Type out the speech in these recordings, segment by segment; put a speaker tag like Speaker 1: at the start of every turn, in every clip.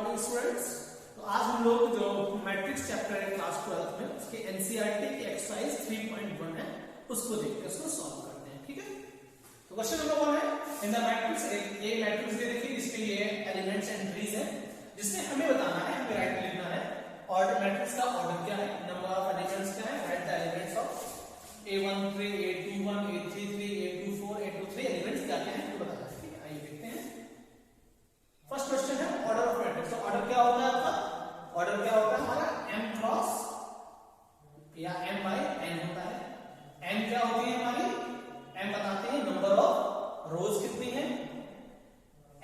Speaker 1: Morning students. तो आज हम लोग जो मैट्रिक्स चैप्टर है क्लास 12 में उसके एनसीईआरटी की एक्सरसाइज 3.1 है उसको देखते हैं, उसको सॉल्व करते हैं। ठीक है, तो क्वेश्चन नंबर 1 है इन द मैट्रिक्स ये मैट्रिक्स दे रखी है जिसके लिए एलिमेंट्स एंड ट्रीज है, जिसमें हमें बताना है, हमें राइट लिखना है ऑर्डर मैट्रिक्स का ऑर्डर क्या है, नंबर ऑफ एलिमेंट्स क्या है, right the elements of A13 A21 A33 A24 A23 elements क्या क्या है तो बताना है। ठीक है, आइए देखते हैं। फर्स्ट क्वेश्चन है ऑर्डर ऑफ मैट्रिक्स। तो ऑर्डर क्या होता है आपका, ऑर्डर क्या होता है हमारा m क्रॉस या m बाय n होता है। m क्या होती है हमारी, m बताते हैं नंबर ऑफ रोज कितनी है,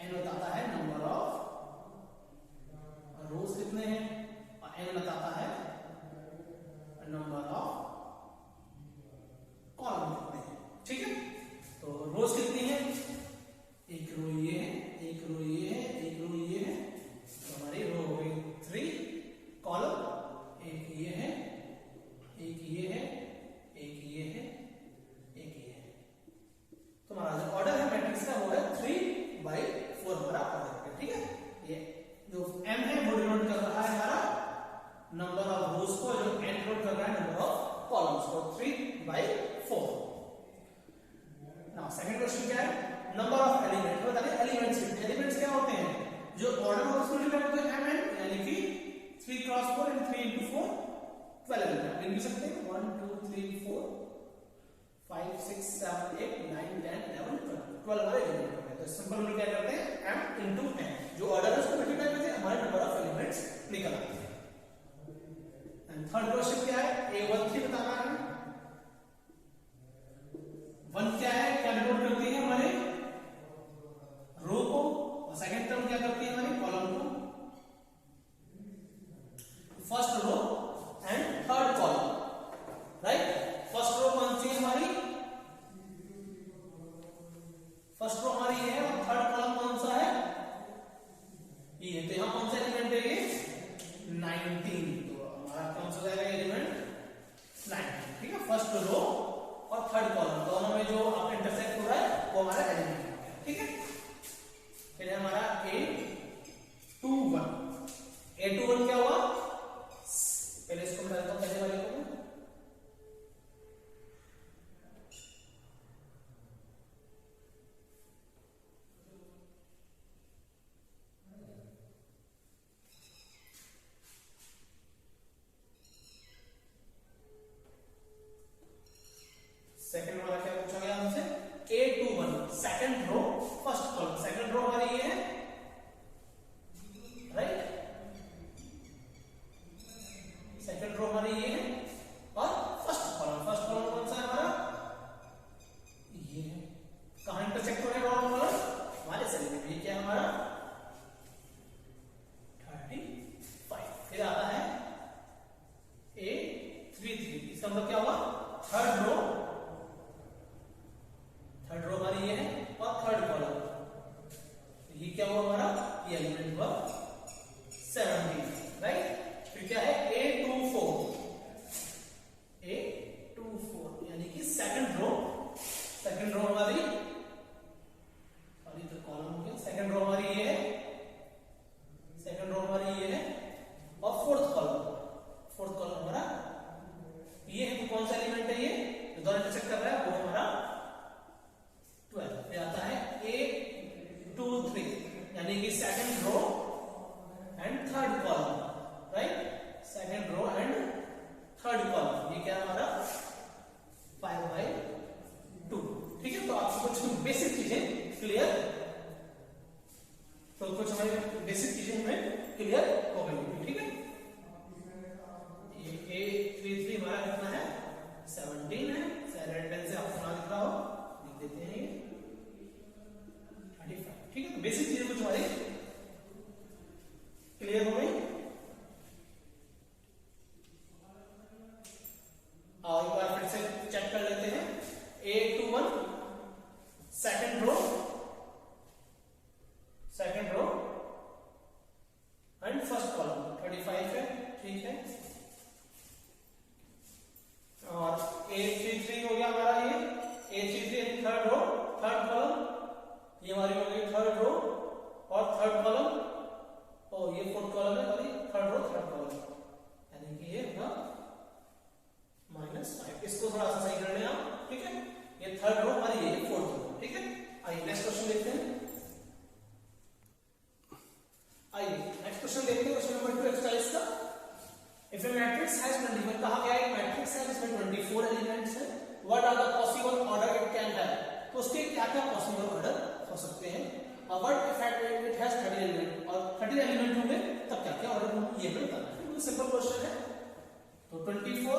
Speaker 1: n बताता है नंबर ऑफ रोज कितने हैं और n बताता है नंबर ऑफ कॉलम कितने हैं। ठीक है, तो रोज कितनी है, एक रो ये है, एक रो ये है, एक रो ये है, तो हमारी रो हो गई 3, कॉलम एक ये है, एक ये है, एक ये है, एक ये है। तो हमारा जो ऑर्डर है मैट्रिक्स का वो है 3/4 हमारा ऑर्डर है। ठीक है, ये जो m है वो डिनोट कर रहा है हमारा नंबर ऑफ रोज को, जो n डिनोट कर रहा है नंबर ऑफ कॉलम्स को, 3/4। नाउ सेकंड क्वेश्चन क्या है, नंबर ऑफ एलिमेंट। बताइए एलिमेंट्स क्या होते हैं, जो ऑर्डर है उसको डिनोट करते हैं m n, यानी कि 3 क्रॉस 4 एंड 3 into 4 12 एलिमेंट लिख सकते हैं। 1 2 3 4 5 6 7 8 9 10 11 12 हमारे एलिमेंट हो गए। तो सिंपल में क्या करते हैं m into n, जो ऑर्डर है उसको मल्टीप्लाई करते हैं, हमारे नंबर ऑफ एलिमेंट्स निकल आते हैं। एंड थर्ड क्वेश्चन क्या है, A13 बताना है। 1 क्या है, क्या डिनोट करती है हमारे रो को, और सेकंड टर्म क्या करती है हमारी कॉलम को, first row and third column. Right, first row कौन सी है हमारी, फर्स्ट रो हमारी ये है, और थर्ड कॉलम कौन सा है, ये है। तो यहां कौन सा एलिमेंट है ये 19, तो हमारा कौन सा जाएगा एलिमेंट 19। ठीक है, फर्स्ट रो और थर्ड कॉलम दोनों में जो आप इंटरसेक्ट हो रहा है वो हमारा एलिमेंट है। ठीक है, फिर हमारा A21 क्या हुआ, पहले इसको बता देता हूं, पहले वाले को सेकंड वाला क्या पूछा गया हमसे, A21 second row first column. Second row हमारी ये है, राइट, सेकंड रो हमारी ये है, और फर्स्ट कॉलम कौन सा है हमारा, ये है। कहां इंटरसेक्ट हो रहे हैं रो और कॉलम, हमारे सेल में। ये क्या है हमारा 35। फिर आता है A33, इसका मतलब क्या हुआ, थर्ड रो हमारी ये है और थर्ड कॉलम, ये क्या हुआ हमारा, ये एलिमेंट हुआ 17। राइट, फिर क्या है A24 यानी कि सेकंड रो हमारी, और ये तो कॉलम हो गया, सेकंड रो हमारी ये है, सेकंड रो हमारी ये है, और फोर्थ कॉलम हमारा ये है। तो कौन सा एलिमेंट है ये, जो दोनों इंटरसेक्ट कर रहा है वो हमारा 12। फिर आता है A23 यानी कि second row and third column. Right, second row and third column, ये क्या हमारा 5/2। ठीक है, तो आपको कुछ बेसिक चीजें क्लियर, तो कुछ हमारी बेसिक चीजें हमें क्लियर हो गई। ठीक है, ये A33 हमारा कितना है 17 है, रेड पेन से आपको ना दिख रहा हो लिख देते हैं ये 35। ठीक है, तो बेसिक चीजें कुछ हमारी क्लियर हो गई। और एक बार फिर से चेक कर लेते हैं। A21 second row and first column 35 है। ठीक है, और A33 हो गया हमारा, ये A33 third row third column, ये हमारी हो गई थर्ड रो और थर्ड कॉलम, और ये फोर्थ कॉलम है और ये थर्ड रो थर्ड कॉलम, यानी कि ये अपना -5। इसको थोड़ा सा सही कर लें आप, ठीक है। ये थर्ड रो और ये फोर्थ रो, ठीक है। आइए नेक्स्ट क्वेश्चन देखते हैं। आइए नेक्स्ट क्वेश्चन देखते हैं, क्वेश्चन नंबर 2 एक्सरसाइज का। इफ ए मैट्रिक्स हैज 21, कहा गया एक मैट्रिक्स है जिसमें 24 एलिमेंट्स हैं, what are the possible order it can have, तो उसके क्या क्या पॉसिबल ऑर्डर हो सकते हैं। What if it has 30 element, और 30 एलिमेंट होंगे तब क्या क्या ऑर्डर होंगे, ये हमें बताना है। सिंपल क्वेश्चन है। तो 24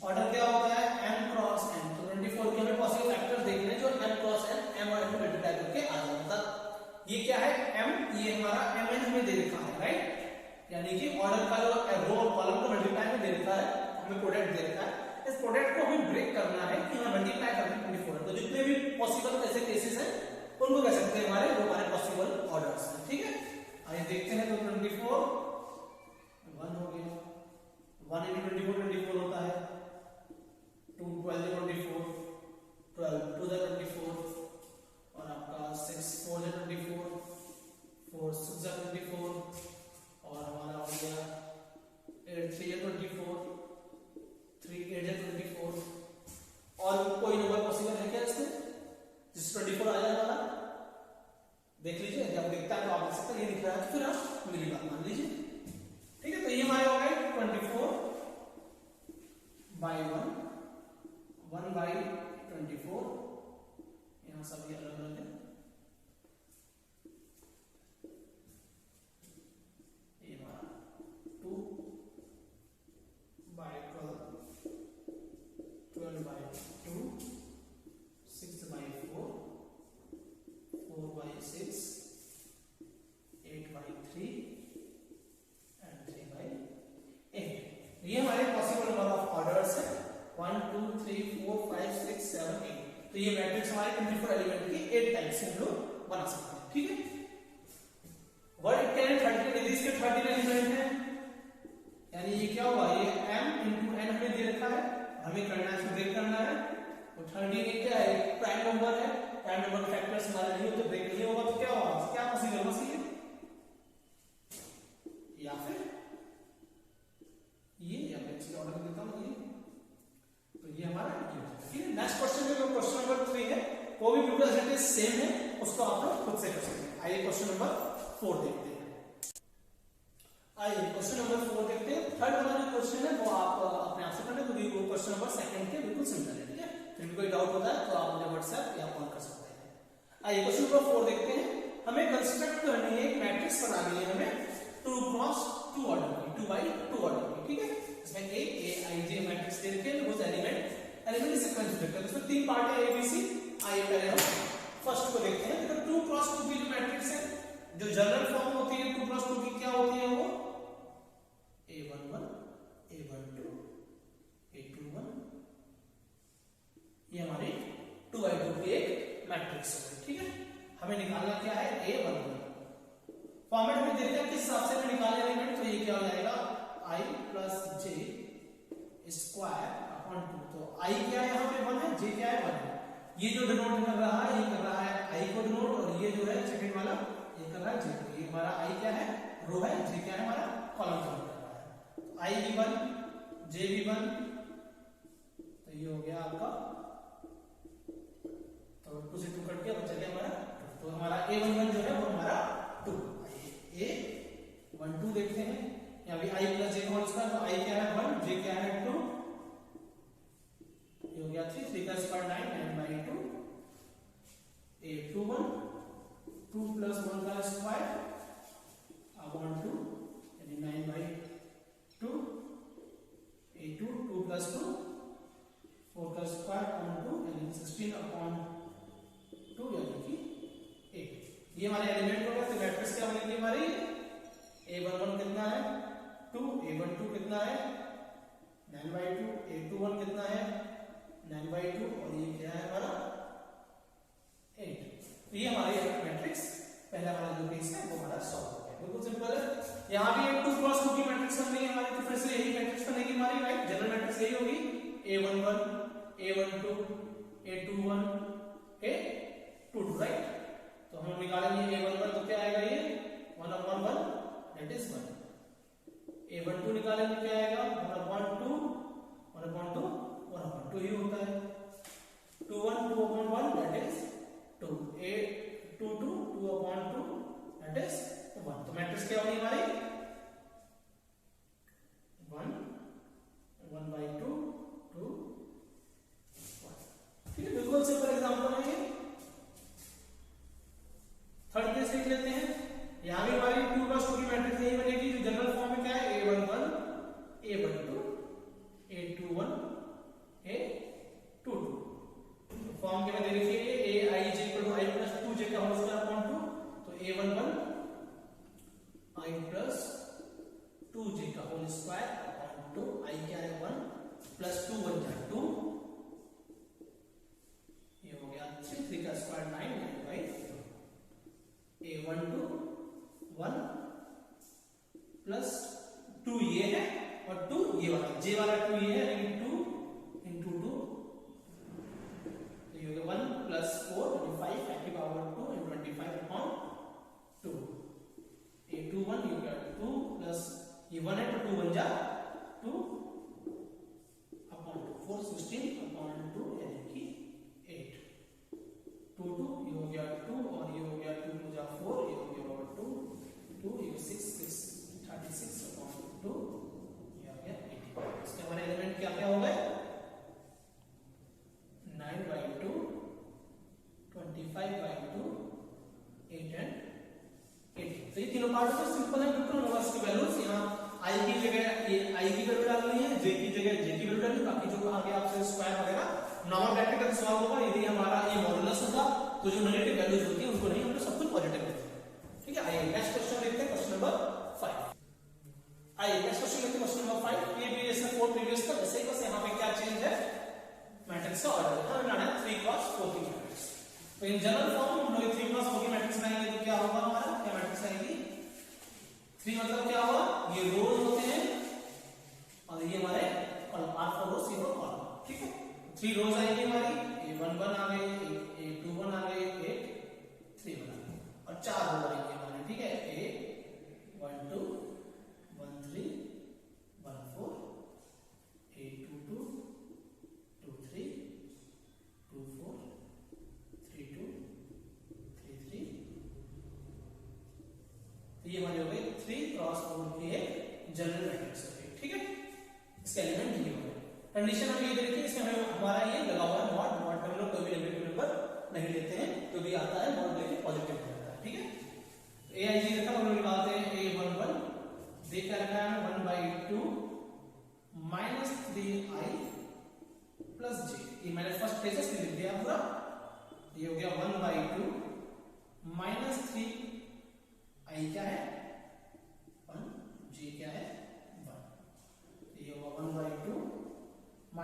Speaker 1: ऑर्डर क्या होता है, m क्रॉस n। तो 24 के हमें पॉसिबल फैक्टर्स देखने हैं जो m क्रॉस n, m और n को मल्टीप्लाई करके आ जाएगा। ये क्या है m, ये हमारा mn हमें दे रखा है, राइट, यानी कि ऑर्डर का जो रो और कॉलम को मल्टीप्लाई में दे रखा है, हमें प्रोडक्ट दे रखा है। इस प्रोडक्ट को हमें ब्रेक करना है कि हमें मल्टीप्लाई करना है 24। तो जितने भी पॉसिबल ऐसे केसेस हैं उनको कह सकते हैं हमारे वो हमारे पॉसिबल ऑर्डर्स हैं, ठीक है। आइए देखते हैं। तो 24 1 हो गया, 1 into 24 24 होता है, 2 12 24, 12 2 24, और आपका 6 4 24, 4 6 24, और हमारा हो गया 8 3 24, 3 8 24। और कोई नंबर पॉसिबल है क्या इसमें जिस 24 आ जाए हमारा, देख लीजिए। जब दिखता है तो आप देख सकते हैं, ये दिख रहा है तो फिर आप मेरी बात मान लीजिए, ठीक है। तो ये हमारे हो गए 24 by 1, 1 by 24, यहां सभी अलग अलग है। ये हमारा 2 by 12, 12 by 2, 6 by 4, 4 by 6, 8 by 3 and 3 by 8। ये हमारे पॉसिबल नंबर ऑफ ऑर्डर्स है 1 2 3 4 5 6 7 8। तो ये मैट्रिक्स हमारे 24 एलिमेंट की 8 टाइप्स से हम लोग बना सकते हैं, ठीक है। वर्ड कैन 30 इसके 30 एलिमेंट है, यानी ये क्या हुआ, ये m into n हमें दे रखा है, हमें करना है, ब्रेक करना है। तो 30 ये क्या है, प्राइम नंबर है, प्राइम नंबर के फैक्टर्स हमारे नहीं होते, ब्रेक नहीं होगा तो क्या होगा, क्या पॉसिबल होगा सी, या फिर ये, या फिर इसका ऑर्डर देता हूं ये। तो ये हमारा ये, ठीक है। नेक्स्ट क्वेश्चन में क्वेश्चन नंबर 3 है, वो भी बिल्कुल एग्जैक्टली सेम है, उसको आप लोग खुद से कर सकते हैं। आइए क्वेश्चन नंबर 4 देखते हैं। आइए क्वेश्चन नंबर 4 देखते हैं। थर्ड वाला जो क्वेश्चन है वो आप अपने आप से कर लें, क्योंकि वो क्वेश्चन नंबर सेकंड के बिल्कुल सिमिलर है, ठीक है। फिर भी कोई डाउट होता है तो आप मुझे व्हाट्सएप या कॉल कर सकते हैं। आइए क्वेश्चन नंबर 4 देखते हैं। हमें कंस्ट्रक्ट करनी है, एक मैट्रिक्स बनानी है हमें 2 क्रॉस 2 ऑर्डर की, 2 by 2 ऑर्डर की, ठीक है। इसमें a i j मैट्रिक्स दे रखे हैं, वो एलिमेंट सीक्वेंस देखते हैं। इसमें 3 पार्ट है a b c। आइए पहले हम फर्स्ट को देखते हैं। तो 2 क्रॉस 2 की जो मैट्रिक्स है, जो जनरल फॉर्म होती है 2 क्रॉस 2 की, क्या होती है वो a11 a12 a21, ये हमारी 2 by 2 की एक मैट्रिक्स है, ठीक है। हमें निकालना क्या है, a11 फॉर्मेट में देखते हैं किस हिसाब से हमें निकालना एलिमेंट। तो ये क्या हो जाएगा, i plus j square upon 2। तो i क्या है, यहाँ पे 1 है, j क्या है 1 है। ये जो डिनोट कर रहा है, ये कर रहा है i को डिनोट, और ये जो है सेकंड वाला ये कर रहा है j को। ये हमारा i क्या है, रो है, j क्या है हमारा कॉलम कर रहा है। तो i भी 1 j भी 1, तो ये हो गया आपका, तो 2 से 2 कट गया, बचा गया हमारा 2। तो हमारा a11 जो है वो हमारा 2। a12 देखते हैं, यहाँ भी i plus j whole square, तो i क्या है 1, j क्या है 2, ये हो गया 3, 3 का स्क्वायर 9, 9 by 2, a21 2 plus 1 का स्क्वायर अपॉन 2, यानी 9 by 2, a2 2 plus 2 4 का स्क्वायर अपॉन 2, यानी 16 अपॉन 2, यानी कि 8। ये हमारे एलिमेंट हो गए। तो मैट्रिक्स क्या बनेगी हमारी, a11 कितना है 2, a12 कितना है 9 by 2, a21 कितना है 9 by 2, और ये क्या है हमारा 8। तो ये हमारी मैट्रिक्स पहला वाला जो केस है वो हमारा सॉल्व हो गया, बिल्कुल सिंपल है। यहाँ भी एक 2 क्रॉस 2 की मैट्रिक्स बननी है हमारी, तो फिर से यही मैट्रिक्स बनेगी हमारी, राइट। जनरल मैट्रिक्स यही होगी, a11 a12 a21 a22, right. तो हम निकालेंगे a11, तो क्या आएगा ये 1 upon 1 दैट इज 1। तो मैट्रिक्स क्या होगी हमारी 1 1/2 2 1। ठीक है, बिल्कुल सिंपल एग्जांपल है ये। थर्ड केस देख लेते हैं। यहां भी हमारी 2 की मैट्रिक्स यही बनेगी जो जनरल फॉर्म में क्या है a11 a12 a21 a22। Form के में दे रखी है a I j = I + 2j का होल स्क्वायर अपॉन 2, तो a11 I + 2j का होल स्क्वायर अपॉन 2। I क्या है 1 + 2 1 जा 2, ये हो गया 3 3 का स्क्वायर 9 9/2। a12 1 + 2 ये है और 2 ये वाला j वाला 2 ये है, लेकिन 2 × 2 तो ये हो गया 1 + 4 25 factor power 2 × 25 upon 2। a21 ये हो गया 2 प्लस ये 1 है तो 2 1 जा 2 अपॉन 2 4 16 अपॉन 2 यानी कि 8 2 2 ये हो गया 2 और ये हो गया 2 2 जा 4 ये हो गया 2 2 ये 6 6 36 अपॉन 2 ये आ गया 80। इसके हमारे एलिमेंट क्या क्या हो गए 9/2 25/2 8 एंड 80। तो ये तीनों पार्ट में सिंपल है बिल्कुल। नंबर्स की वैल्यूज यहाँ i की जगह ये i की वैल्यू डालनी है, j की जगह j की वैल्यू डालनी है, बाकी जो आगे आपसे स्क्वायर वगैरह नॉर्मल प्रैक्टिकल सॉल्व होगा। यदि हमारा ये मॉडुलस होगा तो जो नेगेटिव वैल्यूज होती है उनको नहीं, हम लोग सब कुछ पॉजिटिव लेते हैं। ठीक है, आइए नेक्स्ट क्वेश्चन देखते हैं, क्वेश्चन नंबर 5। आइए नेक्स्ट क्वेश्चन देखते हैं, क्वेश्चन नंबर 5। ये भी जैसे 4 प्रीवियस था वैसे ही, बस यहाँ पे क्या चेंज है मैट्रिक्स का ऑर्डर। हमें बनाना है 3 × 4 की मैट्रिक्स। तो इन जनरल फॉर्म हम लोग 3 × 4 की मैट्रिक्स बनाएंगे तो क्या होगा हमारा, क्या मैट्रिक्स आएगी 3 मतलब क्या होगा ये रोज होते हैं और ये हमारे कॉलम R4 रोज ये कॉलम। ठीक है, 3 रोज आएंगी हमारी, a11 आ गए, a21 आ गए, a31 आ गए और 4 रो आएंगे हमारे। ठीक है, a12 13 14 a22 23 24 32 33। तो ये हमारे हो गए 3 × 4 की एक जनरल मैट्रिक्स हो गई। ठीक है, इसका एलिमेंट ये हो गया। कंडीशन हम ये देखिए, इसमें हमें हमारा ये लगा हुआ है मॉड। मॉड में हम लोग कोई भी नेगेटिव नंबर नहीं लेते हैं, जो भी आता है मॉड लेके पॉजिटिव हो जाता है। ठीक है, a I j रखा हम लोग निकालते हैं a11 देख क्या रखा है 1/2 - 3i + j। ये मैंने फर्स्ट फेज से लिख दिया पूरा, ये हो गया 1/2 - 3i क्या है 1, j क्या है 1। ये होगा 1/2 -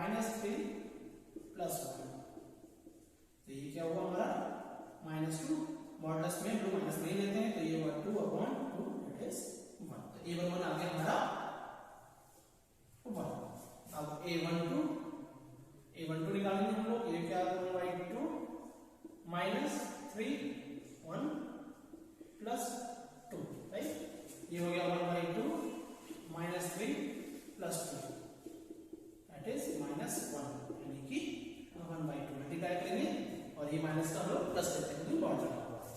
Speaker 1: 3 + 1। तो ये क्या हुआ हमारा -2। मॉडुलस में हम लोग माइनस नहीं लेते हैं, तो ये हुआ 2/2 दैट इज 1। तो a11 आ गया हमारा 1। अब a12 निकालेंगे हम लोग, ये क्या 1/2 - 3 1 + 2 राइट। ये हो गया 1/2 - 3 + 2 दैट इज -1, यानी कि 1/2 मल्टीप्लाई करेंगे और ये माइनस का हम लोग प्लस करते हैं क्योंकि मॉड लगा हुआ है।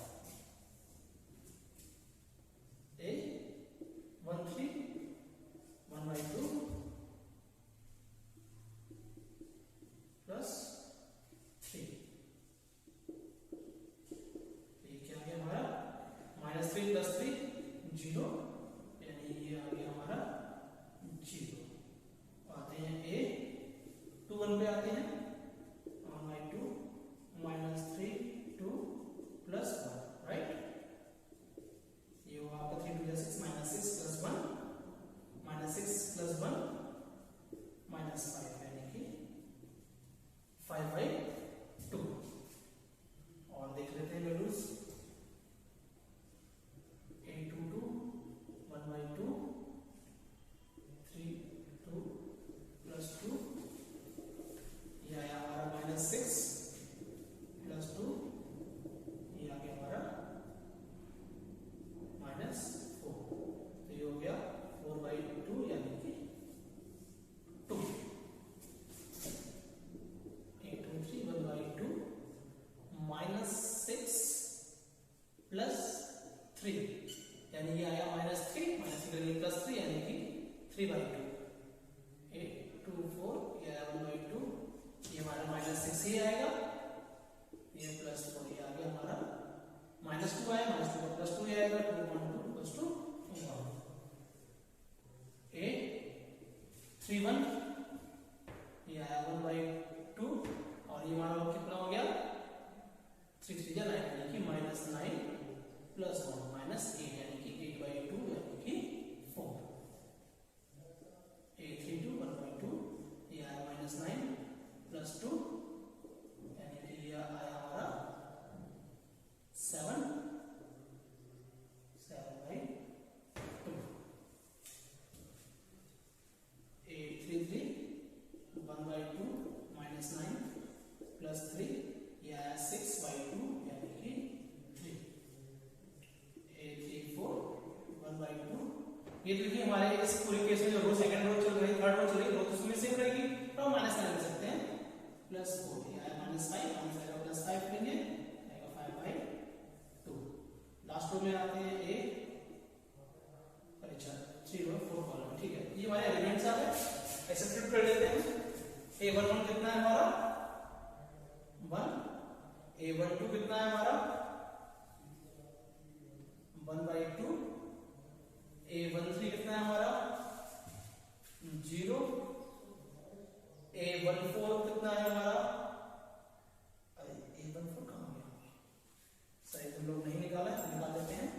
Speaker 1: a13 1/2 + 3। ये क्या आ गया हमारा -3 + 3 0, यानी ये आ गया हमारा 0। आते हैं a21 पे आते हैं 1/2 - 3 2 + 3/2, 8 2 4, ये 1/2, ये हमारा -6 ही आएगा, ये +4 ये आ गया हमारा, -2 आया, -2 का +2 ही आएगा, 2/2 = 1, 8 3 1, ये आया 1/2, और ये हमारा कितना हो गया 6 3 9, यानी कि -9 + 1 -8, यानी कि 8/2, यानी कि 4, 8 3 2 1/2, ये आया -9 + 2, यानी कि ये आया हमारा 7/2, 8 3 3 1/2 -9 + 3, ये आया 6/2, यानी कि 3, 8 3 4 1/2। ये देखिए हमारे इस पूरे केस में जो रो सेकंड रो चल रही है, थर्ड रो चल रही है, रो तो उसमें सेम रहेगी, तो हम -9 ले सकते हैं, +4, ये आया -5, +5 लेंगे, आएगा 5/2। लास्ट रो में आते हैं ए, अच्छा 3 रो 4 कॉलम, ठीक है, ये हमारे एलिमेंट्स आ गए, सब्स्टिट्यूट कर लेते हैं। A11 कितना है हमारा 1, A12 कितना है हमारा 1/2, A13 कितना है हमारा 0, A14 कितना है हमारा, A14 कहां गया, सही तुम लोग नहीं निकाला है, निकाल देते हैं।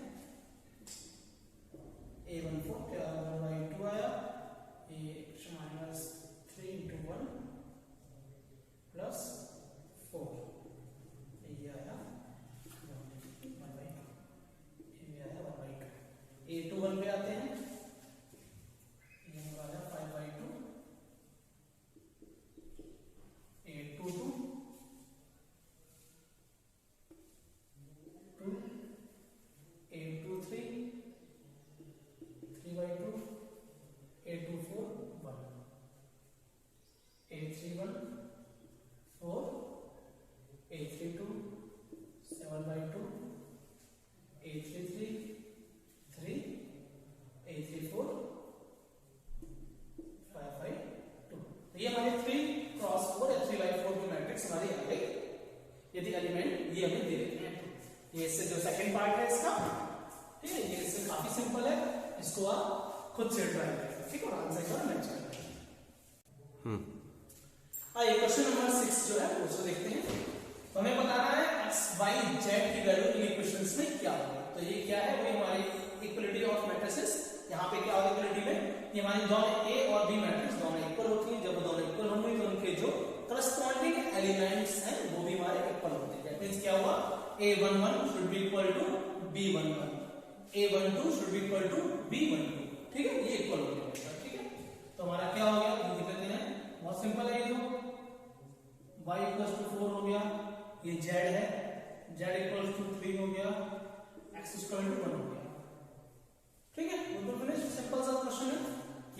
Speaker 1: A14 क्या 1/2 आया, ये -3 × 1 + 4, ये आया 1/2, ये आया 1/2। A21 पे आते हैं, ये हमारा 5/2, A22 2, A23 3/2, A24 1, A31 4, A32 7/2, A33 3, A34 5/2। तो ये हमारे 3 × 4 या 3/4 की मैट्रिक्स हमारी आ गई, यदि एलिमेंट ये हमें दे देते हैं। ये इससे जो सेकंड पार्ट है इसका, ठीक है, ये इससे काफी सिंपल है, इसको आप खुद से ट्राई करें, ठीक है, और आंसर का मैच करें। आइए क्वेश्चन नंबर 6 जो है उसको देखते हैं। तो हमें बताना है x y z की वैल्यू इन इक्वेशंस में क्या होगी। तो ये क्या है, वो हमारी इक्वलिटी ऑफ मैट्रिसेस। यहाँ पे क्या होगा इक्वलिटी में, ये हमारी दोनों A और B मैट्रिक्स दोनों इक्वल होती हैं। जब दोनों इक्वल होंगी तो उनके जो करस्पॉन्डिंग एलिमेंट्स हैं वो भी हमारे इक्वल होते हैं। दैट मींस क्या हुआ, A11 should be equal to B11, A12 should be equal to B12, ठीक है, ये इक्वल हो गया, ठीक है। तो हमारा क्या हो गया, ये लिख लेते हैं, बहुत सिंपल है ये, तो y = 4 हो गया, ये z है, z = 3 हो गया, x = 1 हो गया, ठीक है, बिल्कुल फिनिश, सिंपल सा क्वेश्चन है।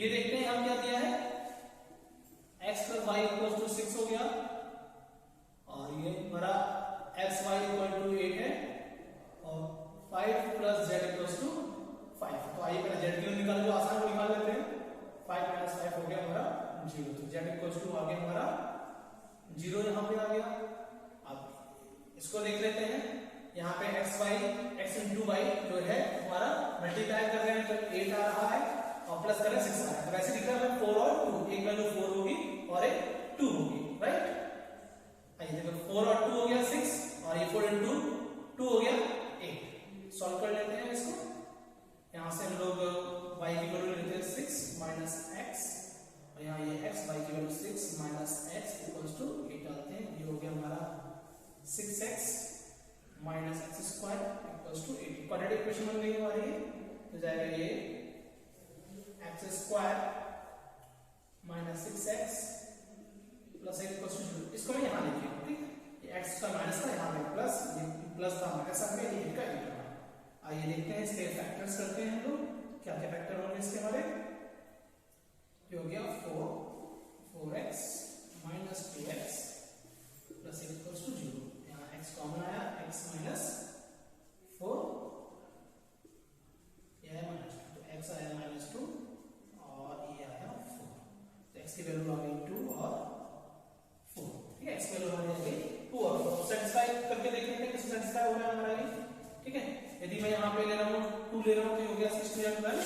Speaker 1: ये देखते हैं हम क्या दिया है, x + y = 6 हो गया, और ये हमारा x y = 8 है, और 5 + z = 5। तो आइए पहले z की वैल्यू निकाल लो, आसान को निकाल लेते हैं। 5 - 5 हो गया हमारा 0, तो z = आ गया हमारा 0, यहाँ पे आ गया। अब इसको देख लेते हैं, यहाँ पे x × y जो है हमारा मल्टीप्लाई कर रहे हैं, तो 8 आ रहा है और प्लस कर रहे हैं 6 आ रहा है, तो वैसे दिख रहा है 4 और 2, एक वैल्यू 4 होगी और एक 2 होगी, राइट। आइए देखो 4 और 2 हो गया 6, और ये 4 × 2 हो गया 8। सॉल्व कर लेते हैं इसको। यहाँ से हम लोग y की वैल्यू लेते हैं 6 - x, और यहाँ ये x, y की वैल्यू 6 - x = 8 डालते हैं, ये हो गया हमारा 6x - x² = 8। क्वाड्रेटिक इक्वेशन बन गई हमारी, तो जाएगा ये x² - 6x + 8 = 0। इसको मैं यहाँ लिखिए, ठीक है, ये x का माइनस का यहाँ पे प्लस, ये प्लस था माइनस आ गया, ये का 8 आ। आइए देखते हैं इसके फैक्टर्स करते हैं हम लोग, क्या क्या फैक्टर होंगे इसके हमारे। ये हो गया 4x - 2x + 8 = 0। यहाँ x कॉमन आया, x - 4, ये है -2, तो x आया -2, और सेटिस्फाई हो रहा है हमारा ये, ठीक है। यदि मैं यहाँ पे ले रहा हूँ 2 ले रहा हूँ तो ये हो गया 6 2 12।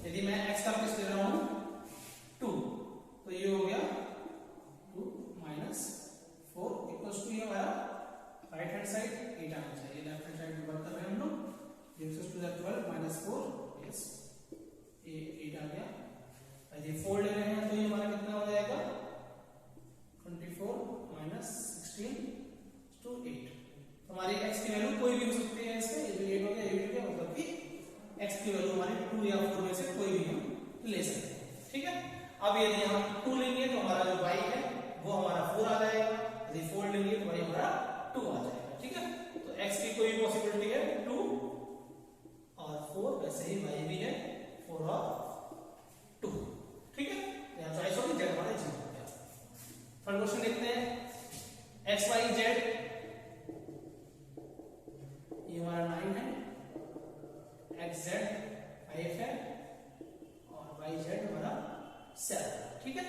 Speaker 1: यदि मैं x का प्लेस ले रहा हूँ 2 तो ये हो गया 2 माइनस 4 इक्वल्स टू ये हमारा राइट हैंड साइड 8 आना चाहिए, लेफ्ट हैंड साइड डिवाइड कर रहे हैं हम लोग। 12 माइनस 4 यस ये 8 आ गया। यदि 4 ले रहे हैं तो ये हमारा कितना हो जाएगा 24 माइनस 16 टू 8। हमारी x की वैल्यू कोई भी हो सकती है इसमें, ये जो 8 हो गया, 8 हो गया, मतलब कि x की वैल्यू हमारी 2 या 4 में से कोई भी हम ले सकते हैं, ठीक है। अब यदि हम 2 लेंगे तो हमारा जो y है वो हमारा 4 आ जाएगा, यदि 4 लेंगे तो y हमारा 2 आ जाएगा, ठीक है। तो x की कोई पॉसिबिलिटी है 2 और 4, वैसे ही y भी है 4 और 2, ठीक है। यहाँ चॉइस होगी z हमारा 0 हो गया। थर्ड क्वेश्चन देखते हैं x y z, ये हमारा 9 है, x z 5 है और y z हमारा 7, ठीक है।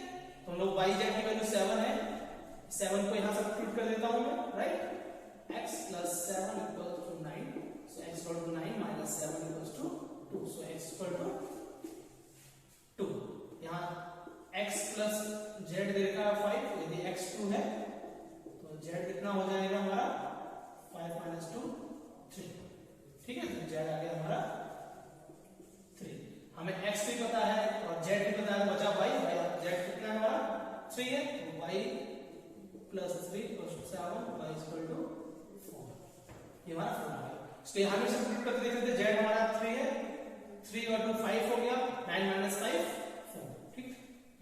Speaker 1: तो हम लोग y z की वैल्यू 7 है, 7 को यहां सब्स्टिट्यूट कर देता हूं मैं, right. x plus 7 equals to 9, so x equal to 9 minus 7 equals to 2, so x equal to 2। यहाँ x plus z दे रखा है 5, यदि x 2 है तो z कितना हो जाएगा हमारा 5 minus 2 3, ठीक है। तो z आ गया हमारा 3। हमें x भी पता है और z भी पता है, बचा y, z कितना है हमारा 3 है, तो y plus 3 equals to 7, y is equal to 4, ये हमारा 4 आ गया। इसलिए हमें सब्स्टिट्यूट करके देख लेते, z हमारा 3 है, 3 और 2 5 हो गया, 9 minus 5 4, ठीक।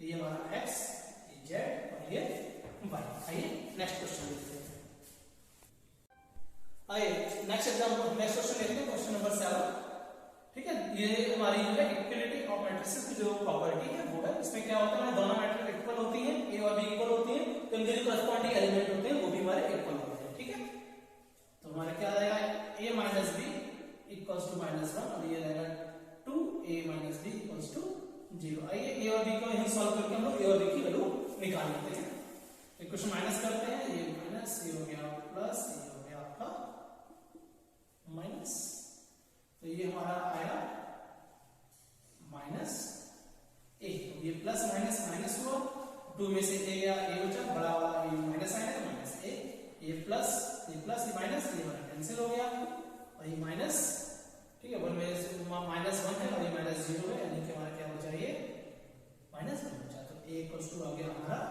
Speaker 1: ये हमारा x, ये z और ये y। आइए नेक्स्ट क्वेश्चन देखते हैं। आइए नेक्स्ट एग्जांपल, नेक्स्ट क्वेश्चन देखते हैं, क्वेश्चन नंबर 7, ठीक है। ये हमारी जो है इक्वलिटी ऑफ मैट्रिसेस की जो प्रॉपर्टी है वो है, इसमें क्या होता है दोनों मैट्रिक्स इक्वल होती हैं, a और b इक्वल होती हैं, तो इनके जो करस्पॉन्डिंग एलिमेंट होते हैं वो भी हमारे इक्वल होते हैं, ठीक है। तो हमारा क्या आएगा a minus b equals to -1 और ये आएगा 2a minus b equals to 0। आइए a और b को यहां सॉल्व करके हम लोग a और b की वैल्यू निकाल लेते हैं। इक्वेशन माइनस करते हैं, ये माइनस, ये हो गया प्लस, ये हो गया आपका माइनस, तो ये हमारा आया माइनस a, ये प्लस माइनस माइनस हुआ, 2 में से a गया, a बचा, बड़ा वाला ये माइनस आया तो माइनस a, ये प्लस ये माइनस, ये वाला कैंसिल हो गया और ये माइनस, ठीक है। 1 में से -1 है और ये -0 है, यानी कि हमारा क्या बचा, ये -1 बचा, तो a इक्वल्स टू आ गया हमारा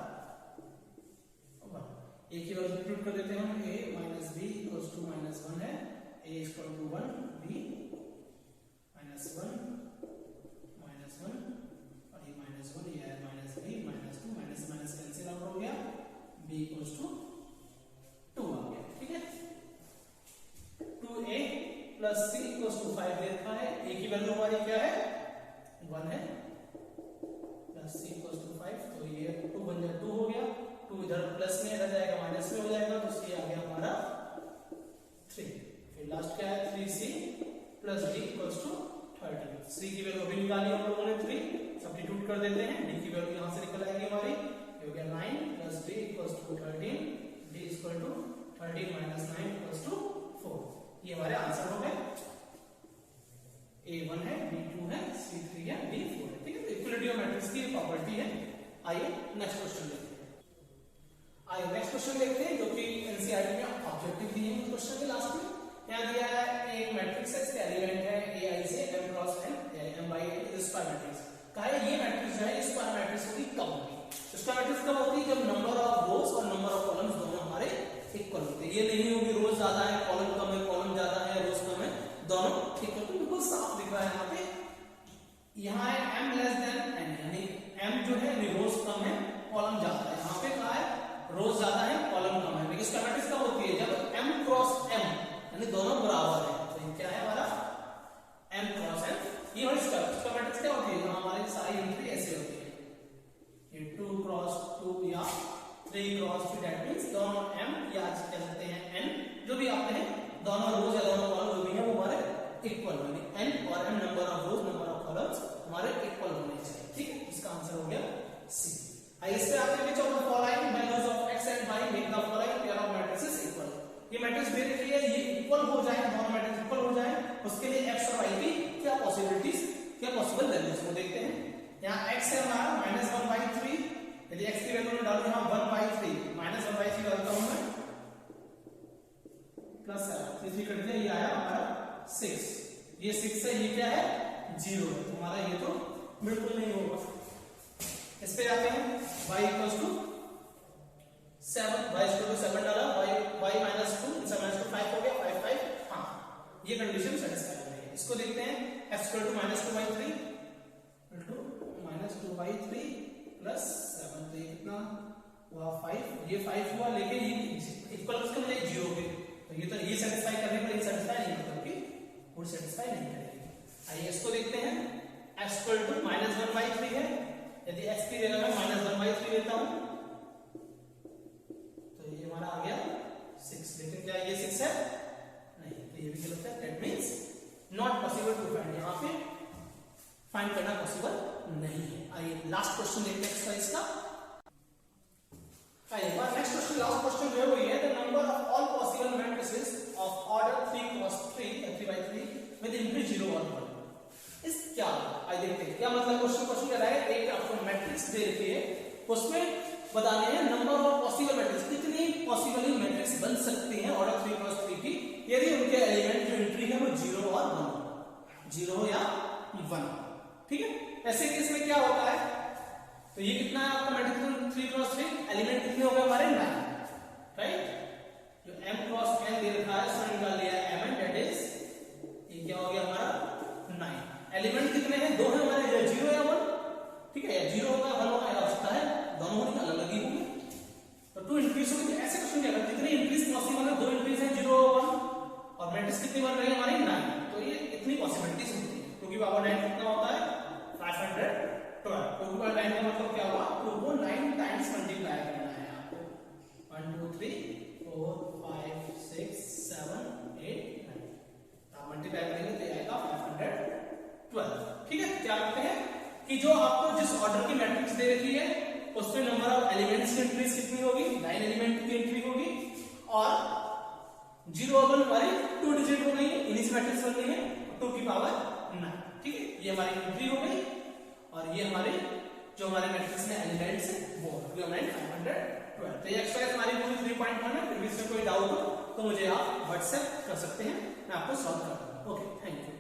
Speaker 1: 1। a की वैल्यू सब्स्टिट्यूट कर देते हैं हम, a minus b equals to -1 है, a इक्वल टू 1, b -1 और ये -1, ये है -b -2, minus minus cancel out हो गया, b इक्वल्स टू 2 आ गया, ठीक है। 2a plus c equals to 5 दे रखा है, a की वैल्यू हमारी क्या है 1 है, प्लस c इक्वल्स टू 5, तो ये 2 बन जाए 2 हो गया, 2 इधर प्लस में इधर जाएगा माइनस में हो जाएगा, तो c आ गया हमारा 3। फिर लास्ट क्या है 3c plus d equals to 13। c की वैल्यू अभी निकाली हम लोगों ने 3, सब्स्टिट्यूट कर देते हैं, d की वैल्यू यहां से निकल आएगी हमारी, ये हो गया 9 plus d equals to 13, d equal to 13 minus 9 equals to 4। ये हमारे आंसर हो गए, a1 है, b2 है, c3 है, d4 है, ठीक है। तो इक्वलिटी ऑफ मैट्रिक्स की प्रॉपर्टी है। आइए नेक्स्ट क्वेश्चन देखते हैं। आइए नेक्स्ट क्वेश्चन देखते हैं जो कि एनसीईआरटी में ऑब्जेक्टिव दिए हैं क्वेश्चन के लास्ट में। यहाँ दिया है एक मैट्रिक्स है, इसके एलिमेंट है ai से m cross n, m by n square matrix. कहा है ये मैट्रिक्स जो है स्क्वायर मैट्रिक्स होगी कब होगी, स्क्वायर मैट्रिक्स कब होती है जब नंबर ऑफ रोज और नंबर ऑफ कॉलम्स दोनों हमारे इक्वल होते हैं। ये नहीं होगी रोज ज्यादा है कॉलम कम है, कॉलम ज्यादा है रोज कम है, दोनों ठीक है। तो बिल्कुल साफ दिख रहा है यहाँ पे, यहाँ है m लेस देन n, यानी m जो है रोज कम है कॉलम ज्यादा है। यहाँ पे कहा है रोज ज्यादा है कॉलम कम है, लेकिन स्क्वायर मैट्रिक्स कब होती है जब m क्रॉस m यानी दोनों बराबर है। तो ये क्या है हमारा m क्रॉस m, ये हमारी स्क्वायर मैट्रिक्स क्या होती है, हमारी सारी एंट्री ऐसे होती है, ये 2 क्रॉस 2 या 3 क्रॉस 3, दैट मींस दोनों m या कह सकते हैं n, जो भी आते हैं दोनों रोज या दोनों कॉलम जो भी है वो हमारे इक्वल होंगे, n और m number of rose number of columns हमारे इक्वल होने चाहिए, ठीक है। इसका आंसर हो गया सी। इस पे आते हैं which of the following values of x and y make the following pair of matrices equal। Possibilities क्या पॉसिबल वैल्यूज को देखते हैं। यहाँ x है हमारा -1/3, यदि x की वैल्यू में डालूं यहाँ 1/3 -1/3 डालता हूं मैं प्लस 3 कट दिया, ये आया हमारा 6, ये 6 है, ये क्या है 0 है, तो हमारा ये तो बिल्कुल नहीं होगा। इस पे आते हैं y equals to 7, y equal to 7 डाला, y -2 इनसे -2 5 हो गया, 5 5 हाँ ये कंडीशन सेटिस्फाई हो रही है। इसको देखते हैं x इक्वल टू -2/3 -2/3 प्लस 7, तो ये कितना हुआ 5, ये 5 हुआ, लेकिन ये इक्वल उसके मुझे 0 के, तो ये तो ये सेटिस्फाई करने पर ये सेटिस्फाई नहीं मतलब कि वो सेटिस्फाई नहीं करेगी। आइए इसको देखते हैं, x इक्वल टू -1/3 है, यदि x की जगह मैं -1/3 लेता हूं तो ये हमारा आ गया 6, लेकिन क्या ये 6 है नहीं, तो ये भी गलत है, that means not possible to find, यहां पे फाइंड करना पॉसिबल नहीं है। आइए लास्ट क्वेश्चन देखते हैं एक्सरसाइज का। आइए नेक्स्ट क्वेश्चन, लास्ट क्वेश्चन जो है वो ये है, the number of all possible matrices of order 3 cross 3 with increase 0 और 1 इस क्या, आइए देखते हैं क्या मतलब क्वेश्चन क्या है। एक आपको मैट्रिक्स दे रखी है, उसमें बताने हैं नंबर ऑफ पॉसिबल मैट्रिक्स, कितनी पॉसिबली मैट्रिक्स बन सकती हैं ऑर्डर 3 क्रॉस 3 की, यदि उनके एलिमेंट जो एंट्री है वो 0 और 1, 0 या 1, ठीक है। ऐसे केस में क्या होता है, तो ये कितना है आपका मैट्रिक्स 3 क्रॉस 3, एलिमेंट कितने हो गए हमारे 9, राइट। जो m क्रॉस n दे रखा है उसने निकाल लिया m, दैट इज ये क्या हो गया हमारा 9। एलिमेंट कितने हैं, 2 है हमारे, 0 या 1, ठीक है, या 0 होगा 1 होगा, या हो सकता है दोनों होने अलग अलग ही होंगे, तो 2 इंक्रीज होगी। ऐसे क्वेश्चन क्या कितने इंक्रीज पॉसिबल है, 2 इंक्रीज है 0 और 1, और मैट्रिक्स कितनी बन रही है हमारी 9, तो ये इतनी पॉसिबिलिटीज होती है, क्योंकि पावर 9 कितना होता है 512, 2 का 9 का मतलब क्या हुआ, 2 को 9 टाइम्स मल्टीप्लाई करना है आपको, 1 2 3 4 5 6 7 8 9, आप मल्टीप्लाई करेंगे तो ये आएगा 512, ठीक है। क्या करते हैं कि जो आपको जिस ऑर्डर की मैट्रिक्स दे रखी है उसमें नंबर ऑफ एलिमेंट्स की एंट्रीज कितनी होगी, 9 एलिमेंट की एंट्री होगी, और 0 और 1 हमारी 2 डिजिट हो गई, इन्हीं से मैट्रिक्स बन रही है 2 की पावर 9, ठीक है, ये हमारी एंट्री हो गई, और ये हमारे जो हमारे मैट्रिक्स में एलिमेंट्स है वो हमारे 512। तो ये एक्सरसाइज हमारी पूरी 3.1 है, फिर भी इसमें कोई डाउट हो तो मुझे आप व्हाट्सएप कर सकते हैं, मैं आपको सॉल्व कर दूंगा। Okay, thank you.